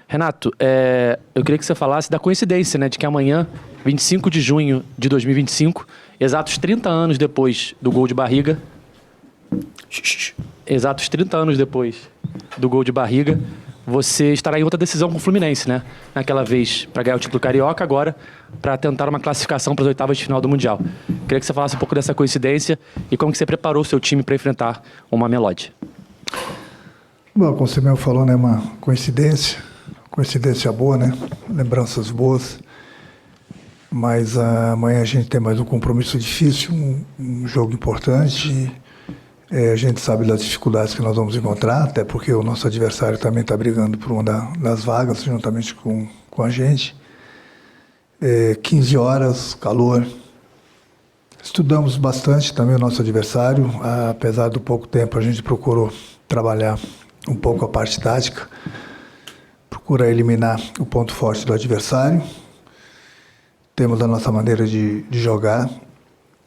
Renato, eu queria que você falasse da coincidência, né, de que amanhã, 25 de junho de 2025, exatos 30 anos depois do gol de barriga, você estará em outra decisão com o Fluminense, né? Naquela vez para ganhar o título carioca, agora para tentar uma classificação para as oitavas de final do Mundial. Queria que você falasse um pouco dessa coincidência e como que você preparou o seu time para enfrentar o Mamelodi. Bom, como você mesmo falou, né, uma coincidência boa, né? Lembranças boas. Mas amanhã a gente tem mais um compromisso difícil, um jogo importante. A gente sabe das dificuldades que nós vamos encontrar, até porque o nosso adversário também está brigando por uma das vagas, juntamente com a gente. 15 horas, calor. Estudamos bastante também o nosso adversário. Apesar do pouco tempo, a gente procurou trabalhar um pouco a parte tática, procura eliminar o ponto forte do adversário. Temos a nossa maneira de jogar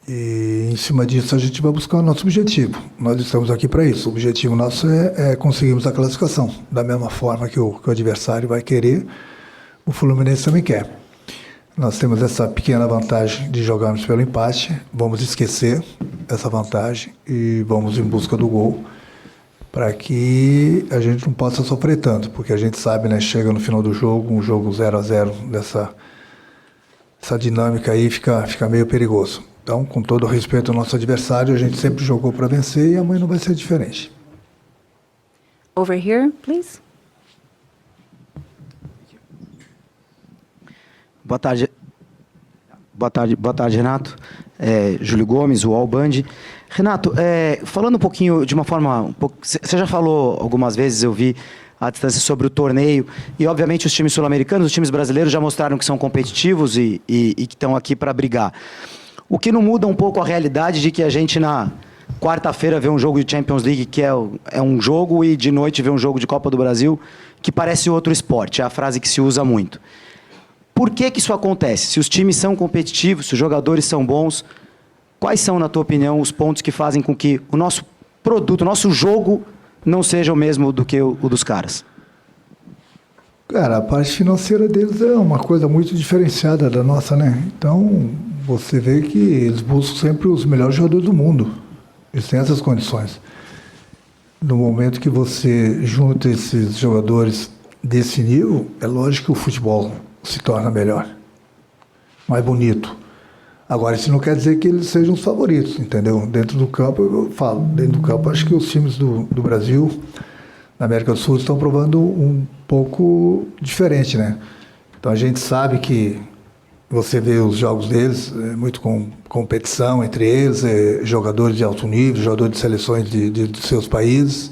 e, em cima disso, a gente vai buscar o nosso objetivo. Nós estamos aqui para isso. O objetivo nosso é conseguirmos a classificação. Da mesma forma que o adversário vai querer, o Fluminense também quer. Nós temos essa pequena vantagem de jogarmos pelo empate. Vamos esquecer essa vantagem e vamos em busca do gol, para que a gente não possa sofrer tanto, porque a gente sabe, né, chega no final do jogo, um jogo 0-0 essa dinâmica aí fica meio perigoso. Então, com todo o respeito ao nosso adversário, a gente sempre jogou para vencer e amanhã não vai ser diferente. Over here, please. Boa tarde, Renato. Júlio Gomes, UOL Band. Renato, falando um pouquinho de uma forma... Você já falou algumas vezes, eu vi à distância, sobre o torneio, e obviamente os times sul-americanos, os times brasileiros já mostraram que são competitivos e que estão aqui para brigar. O que não muda um pouco a realidade de que a gente na quarta-feira vê um jogo de Champions League que é um jogo, e de noite vê um jogo de Copa do Brasil que parece outro esporte, é a frase que se usa muito. Por que isso acontece? Se os times são competitivos, se os jogadores são bons, quais são, na tua opinião, os pontos que fazem com que o nosso produto, o nosso jogo, não seja o mesmo do que o dos caras? Cara, a parte financeira deles é uma coisa muito diferenciada da nossa, né? Então, você vê que eles buscam sempre os melhores jogadores do mundo. Eles têm essas condições. No momento que você junta esses jogadores desse nível, é lógico que o futebol se torna melhor, mais bonito. Agora, isso não quer dizer que eles sejam os favoritos, entendeu? Dentro do campo, eu falo, dentro do campo, acho que os times do Brasil, da América do Sul, estão provando um pouco diferente, né? Então, a gente sabe que você vê os jogos deles, muito com competição entre eles, jogadores de alto nível, jogadores de seleções de seus países.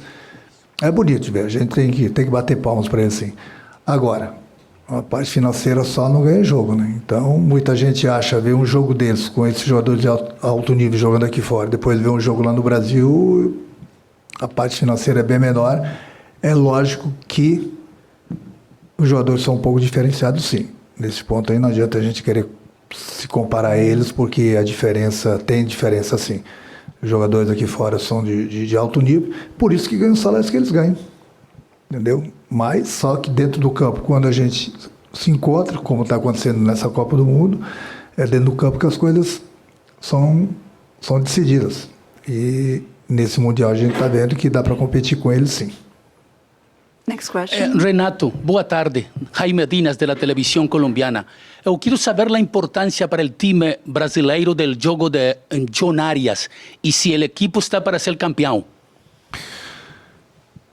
É bonito de ver, a gente tem que bater palmas para eles, sim. Agora, a parte financeira só não ganha jogo, né? Então, muita gente acha, ver um jogo deles com esses jogadores de alto nível jogando aqui fora, depois ver um jogo lá no Brasil, a parte financeira é bem menor. É lógico que os jogadores são um pouco diferenciados, sim. Nesse ponto aí não adianta a gente querer se comparar a eles, porque tem diferença, sim. Os jogadores aqui fora são de alto nível, por isso que ganham os salários que eles ganham. Entendeu? Mas só que dentro do campo, quando a gente se encontra, como está acontecendo nessa Copa do Mundo, é dentro do campo que as coisas são decididas. E nesse Mundial a gente está vendo que dá para competir com eles, sim. Next question. Renato, boa tarde. Jaime Dinas, de la televisión colombiana. Eu quero saber a importância para o time brasileiro do jogo de John Arias e se o equipo está para ser campeão.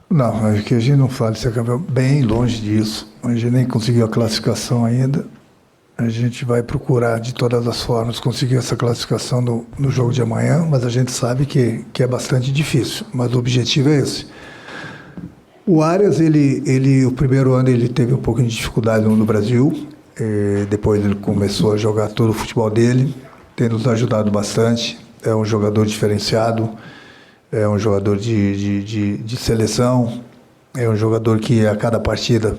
Não, acho que a gente não fala de ser campeão, bem longe disso. A gente nem conseguiu a classificação ainda. A gente vai procurar, de todas as formas, conseguir essa classificação no jogo de amanhã, mas a gente sabe que é bastante difícil. Mas o objetivo é esse. O Arias, o primeiro ano, ele teve um pouco de dificuldade no Brasil. Depois ele começou a jogar todo o futebol dele, tem nos ajudado bastante. É um jogador diferenciado. É um jogador de seleção, é um jogador que a cada partida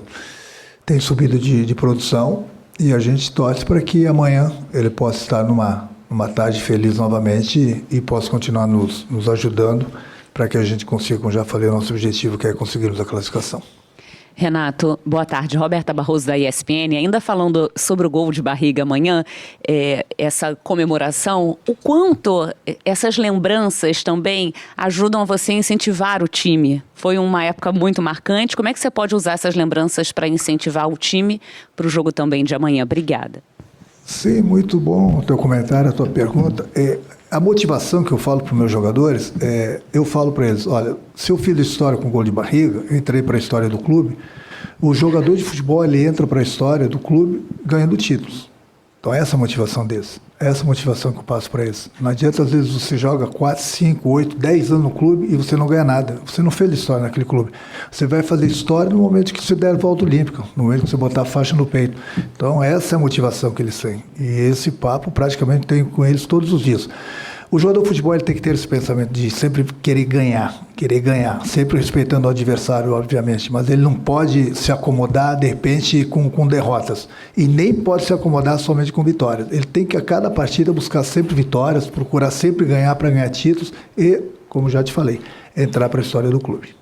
tem subido de produção, e a gente torce para que amanhã ele possa estar numa tarde feliz novamente e possa continuar nos ajudando para que a gente consiga, como já falei, o nosso objetivo, que é conseguirmos a classificação. Renato, boa tarde. Roberta Barroso, da ESPN. Ainda falando sobre o gol de barriga amanhã, essa comemoração, o quanto essas lembranças também ajudam a você a incentivar o time? Foi uma época muito marcante. Como é que você pode usar essas lembranças para incentivar o time para o jogo também de amanhã? Obrigada. Sim, muito bom o teu comentário, a tua pergunta. A motivação que eu falo para os meus jogadores, eu falo para eles, olha, se eu fiz história com gol de barriga, eu entrei para a história do clube, o jogador de futebol ele entra para a história do clube ganhando títulos. Então essa é a motivação deles, essa é a motivação que eu passo para eles. Não adianta às vezes você joga 4, 5, 8, 10 anos no clube e você não ganha nada, você não fez história naquele clube. Você vai fazer história no momento que você der a volta olímpica, no momento que você botar a faixa no peito. Então essa é a motivação que eles têm. E esse papo praticamente tenho com eles todos os dias. O jogador de futebol ele tem que ter esse pensamento de sempre querer ganhar, sempre respeitando o adversário, obviamente, mas ele não pode se acomodar, de repente, com derrotas. E nem pode se acomodar somente com vitórias. Ele tem que, a cada partida, buscar sempre vitórias, procurar sempre ganhar para ganhar títulos e, como já te falei, entrar para a história do clube.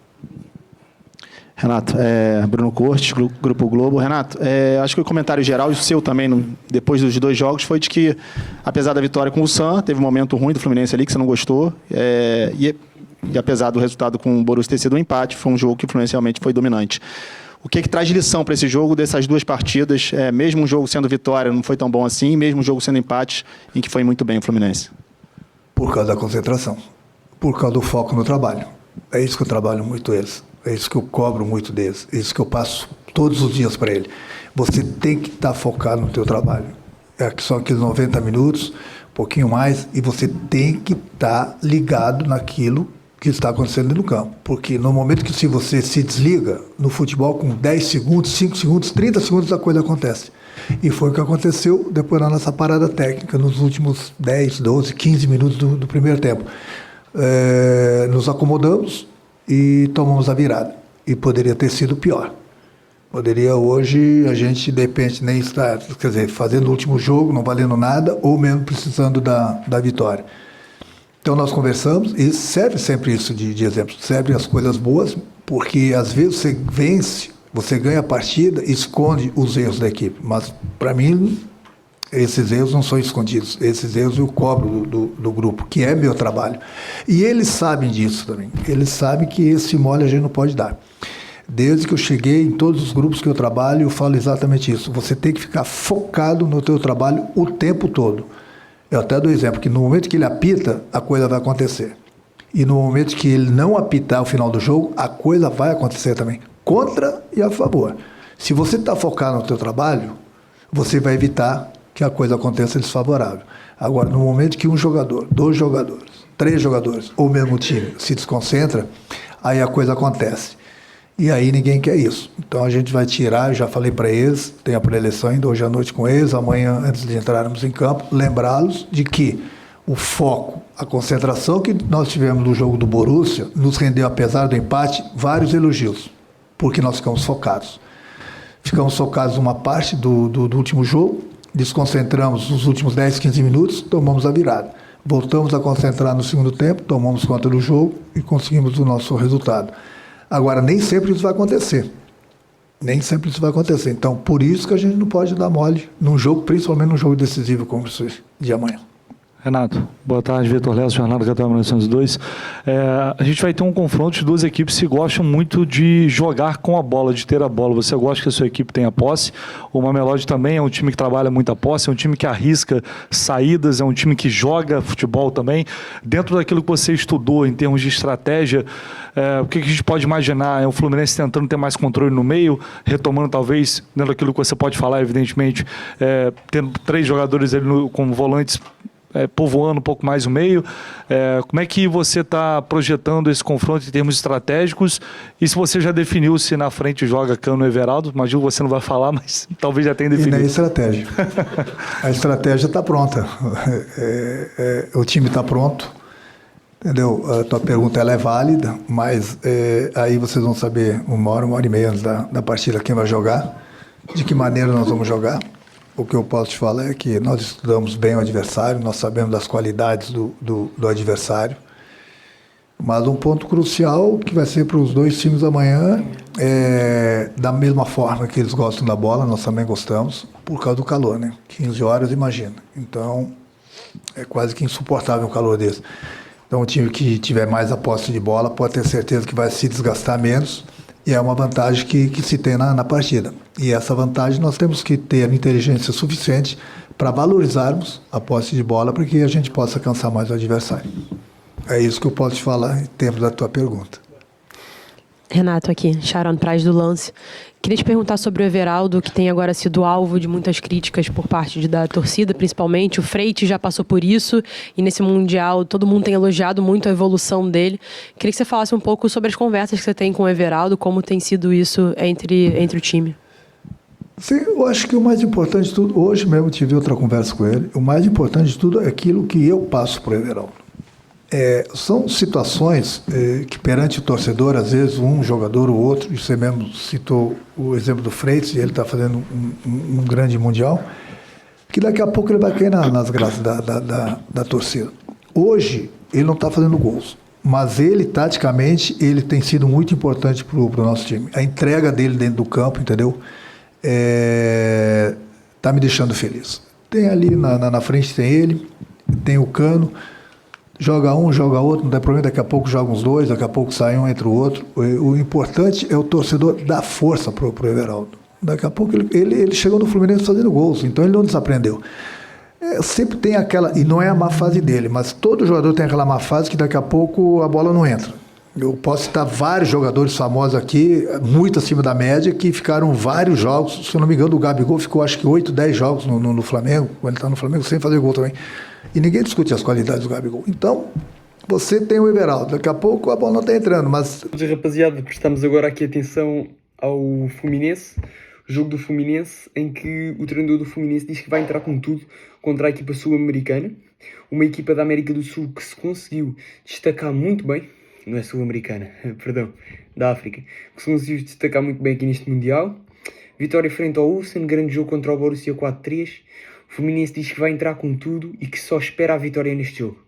Renato, Bruno Cortes, Grupo Globo. Renato, acho que o comentário geral, e o seu também, depois dos 2 jogos, foi de que, apesar da vitória com o Sam, teve um momento ruim do Fluminense ali, que você não gostou, e apesar do resultado com o Borussia ter sido um empate, foi um jogo que o Fluminense realmente foi dominante. O que traz de lição para esse jogo, dessas 2 partidas, mesmo um jogo sendo vitória, não foi tão bom assim, mesmo um jogo sendo empate, em que foi muito bem o Fluminense? Por causa da concentração, por causa do foco no trabalho. É isso que eu trabalho muito eles. É isso que eu cobro muito deles, é isso que eu passo todos os dias para ele. Você tem que estar focado no teu trabalho. São aqueles 90 minutos, um pouquinho mais, e você tem que estar ligado naquilo que está acontecendo no campo. Porque no momento que se você se desliga no futebol com 10 segundos, 5 segundos, 30 segundos, a coisa acontece. E foi o que aconteceu depois da nossa parada técnica, nos últimos 10, 12, 15 minutos do primeiro tempo. Nos acomodamos e tomamos a virada. E poderia ter sido pior. Poderia hoje a gente, de repente, nem estar, quer dizer, fazendo o último jogo, não valendo nada, ou mesmo precisando da vitória. Então nós conversamos, e serve sempre isso de exemplo, serve as coisas boas, porque às vezes você vence, você ganha a partida e esconde os erros da equipe. Mas, para mim, esses erros não são escondidos. Esses erros eu cobro do grupo, que é meu trabalho. E eles sabem disso também. Eles sabem que esse mole a gente não pode dar. Desde que eu cheguei, em todos os grupos que eu trabalho, eu falo exatamente isso. Você tem que ficar focado no teu trabalho o tempo todo. Eu até dou exemplo, que no momento que ele apita, a coisa vai acontecer. E no momento que ele não apitar o final do jogo, a coisa vai acontecer também. Contra e a favor. Se você está focado no teu trabalho, você vai evitar que a coisa aconteça desfavorável. Agora, no momento que um jogador, 2 jogadores, 3 jogadores, ou mesmo time, se desconcentra, aí a coisa acontece. E aí ninguém quer isso. Então a gente vai tirar, eu já falei para eles, tem a pré-eleição ainda hoje à noite com eles, amanhã, antes de entrarmos em campo, lembrá-los de que o foco, a concentração que nós tivemos no jogo do Borussia, nos rendeu, apesar do empate, vários elogios, porque nós ficamos focados. Ficamos focados numa parte do último jogo, desconcentramos nos últimos 10, 15 minutos, tomamos a virada. Voltamos a concentrar no segundo tempo, tomamos conta do jogo e conseguimos o nosso resultado. Agora, nem sempre isso vai acontecer. Nem sempre isso vai acontecer. Então, por isso que a gente não pode dar mole num jogo, principalmente num jogo decisivo como esse de amanhã. Renato, boa tarde, Vitor Léo, Jornal da Capital 1902. A gente vai ter um confronto de 2 equipes que gostam muito de jogar com a bola, de ter a bola. Você gosta que a sua equipe tenha posse? O Mamelodi também é um time que trabalha muito a posse, é um time que arrisca saídas, é um time que joga futebol também. Dentro daquilo que você estudou em termos de estratégia, o que a gente pode imaginar? É o Fluminense tentando ter mais controle no meio, retomando talvez, dentro daquilo que você pode falar, evidentemente, tendo 3 jogadores ali como volantes, povoando um pouco mais o meio. Como é que você está projetando esse confronto em termos estratégicos? E se você já definiu se na frente joga Cano e Everaldo? Imagino que você não vai falar, mas talvez já tenha definido. E na estratégia. A estratégia está pronta. O time está pronto. Entendeu? A tua pergunta ela é válida, mas aí vocês vão saber 1 hora e meia antes da partida quem vai jogar, de que maneira nós vamos jogar. O que eu posso te falar é que nós estudamos bem o adversário, nós sabemos das qualidades do adversário. Mas um ponto crucial que vai ser para os dois times amanhã é da mesma forma que eles gostam da bola, nós também gostamos, por causa do calor, né? 15 horas, imagina. Então, é quase que insuportável um calor desse. Então, o time que tiver mais a posse de bola pode ter certeza que vai se desgastar menos e é uma vantagem que se tem na partida. E essa vantagem nós temos que ter inteligência suficiente para valorizarmos a posse de bola para que a gente possa cansar mais o adversário. É isso que eu posso te falar em termos da tua pergunta. Renato aqui, Sharon Praz do Lance. Queria te perguntar sobre o Everaldo, que tem agora sido alvo de muitas críticas por parte da torcida, principalmente. O Freitas já passou por isso e nesse Mundial todo mundo tem elogiado muito a evolução dele. Queria que você falasse um pouco sobre as conversas que você tem com o Everaldo, como tem sido isso entre o time. Sim, eu acho que o mais importante de tudo, hoje mesmo tive outra conversa com ele, o mais importante de tudo é aquilo que eu passo para o Everaldo. São situações que perante o torcedor, às vezes um jogador ou outro, e você mesmo citou o exemplo do Freitas, e ele está fazendo um grande mundial, que daqui a pouco ele vai cair nas graças da torcida. Hoje, ele não está fazendo gols, mas ele, taticamente, ele tem sido muito importante para o nosso time. A entrega dele dentro do campo, entendeu? Está me deixando feliz. Tem ali na frente, tem ele, tem o Cano, joga um, joga outro, não tem problema, daqui a pouco joga uns dois, daqui a pouco sai um entre o outro. O importante é o torcedor dar força pro Everaldo. Daqui a pouco ele chegou no Fluminense fazendo gols, então ele não desaprendeu. Sempre tem aquela, e não é a má fase dele, mas todo jogador tem aquela má fase que daqui a pouco a bola não entra. Eu posso citar vários jogadores famosos aqui, muito acima da média, que ficaram vários jogos, se eu não me engano o Gabigol ficou acho que 8, 10 jogos no Flamengo, quando ele está no Flamengo, sem fazer gol também. E ninguém discute as qualidades do Gabigol. Então, você tem o Everaldo. Daqui a pouco a bola não está entrando, mas... Rapaziada, prestamos agora aqui atenção ao Fluminense. O jogo do Fluminense, em que o treinador do Fluminense diz que vai entrar com tudo contra a equipa sul-americana. Uma equipa da América do Sul que se conseguiu destacar muito bem. Não é sul-americana, perdão, da África. Que se conseguiu destacar muito bem aqui neste Mundial. Vitória frente ao Ulsan, grande jogo contra o Borussia 4-3. O Fluminense diz que vai entrar com tudo e que só espera a vitória neste jogo.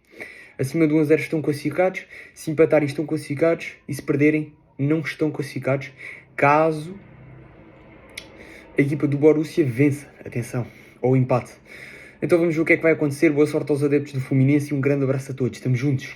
Acima do 1-0 estão classificados, se empatarem estão classificados e se perderem não estão classificados, caso a equipa do Borussia vença, atenção, ou empate. Então vamos ver o que é que vai acontecer. Boa sorte aos adeptos do Fluminense e um grande abraço a todos. Estamos juntos.